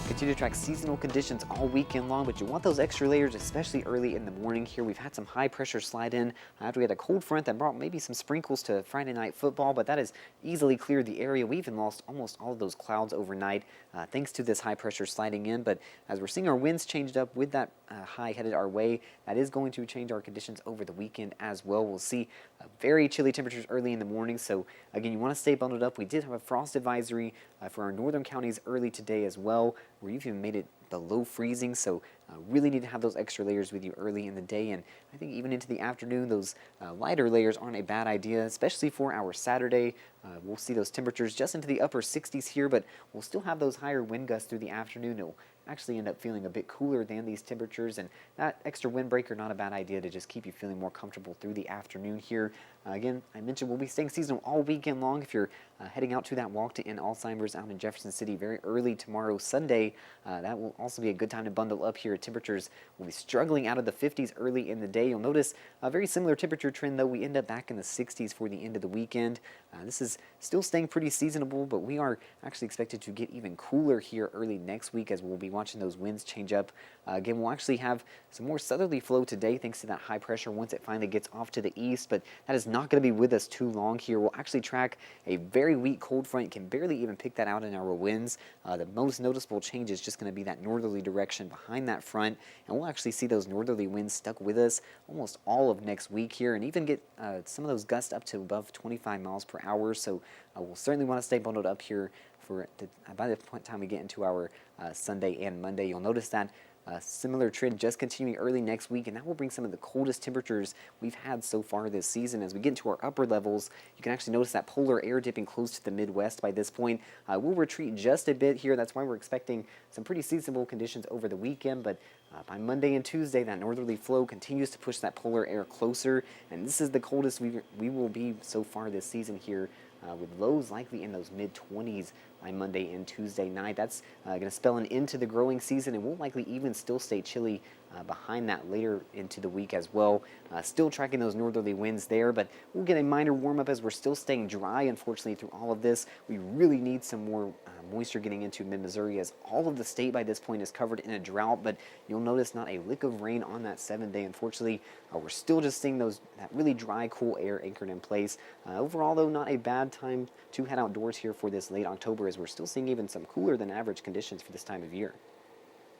Continue to track seasonal conditions all weekend long, but you want those extra layers, especially early in the morning here. We've had some high pressure slide in after we had a cold front that brought maybe some sprinkles to Friday night football, but that has easily cleared the area. We even lost almost all of those clouds overnight thanks to this high pressure sliding in. But as we're seeing our winds changed up with that high headed our way, that is going to change our conditions over the weekend as well. We'll see very chilly temperatures early in the morning. So again, you want to stay bundled up. We did have a frost advisory for our northern counties early today as well. We've even made it below freezing, so really need to have those extra layers with you early in the day, and I think even into the afternoon, those lighter layers aren't a bad idea, especially for our Saturday. We'll see those temperatures just into the upper 60s here, but we'll still have those higher wind gusts through the afternoon. It'll actually end up feeling a bit cooler than these temperatures, and that extra windbreaker, not a bad idea to just keep you feeling more comfortable through the afternoon here. Again, I mentioned we'll be staying seasonal all weekend long. If you're heading out to that walk to end Alzheimer's out in Jefferson City very early tomorrow, Sunday, that will also be a good time to bundle up here. Temperatures will be struggling out of the 50s early in the day. You'll notice a very similar temperature trend, though. We end up back in the 60s for the end of the weekend. This is still staying pretty seasonable, but we are actually expected to get even cooler here early next week as we'll be watching those winds change up. Again, we'll actually have some more southerly flow today thanks to that high pressure once it finally gets off to the east, but that is not going to be with us too long here. We'll actually track a very weak cold front. You can barely even pick that out in our winds. The most noticeable change is just going to be that northerly direction behind that front, and we'll actually see those northerly winds stuck with us almost all of next week here, and even get some of those gusts up to above 25 miles per hour. So we'll certainly want to stay bundled up here by the time we get into our Sunday and Monday. You'll notice that similar trend just continuing early next week, and that will bring some of the coldest temperatures we've had so far this season. As we get into our upper levels, you can actually notice that polar air dipping close to the Midwest by this point. We'll retreat just a bit here. That's why we're expecting some pretty seasonable conditions over the weekend, but by Monday and Tuesday, that northerly flow continues to push that polar air closer, and this is the coldest we will be so far this season here, with lows likely in those mid-20s by Monday and Tuesday night. That's going to spell an end to the growing season, and will likely even still stay chilly behind that later into the week as well. Still tracking those northerly winds there, but we'll get a minor warm-up as we're still staying dry, unfortunately, through all of this. We really need some more moisture getting into mid-Missouri, as all of the state by this point is covered in a drought, but you'll notice not a lick of rain on that 7th day. Unfortunately, we're still just seeing that really dry, cool air anchored in place. Overall, though, not a bad time to head outdoors here for this late October, as we're still seeing even some cooler than average conditions for this time of year.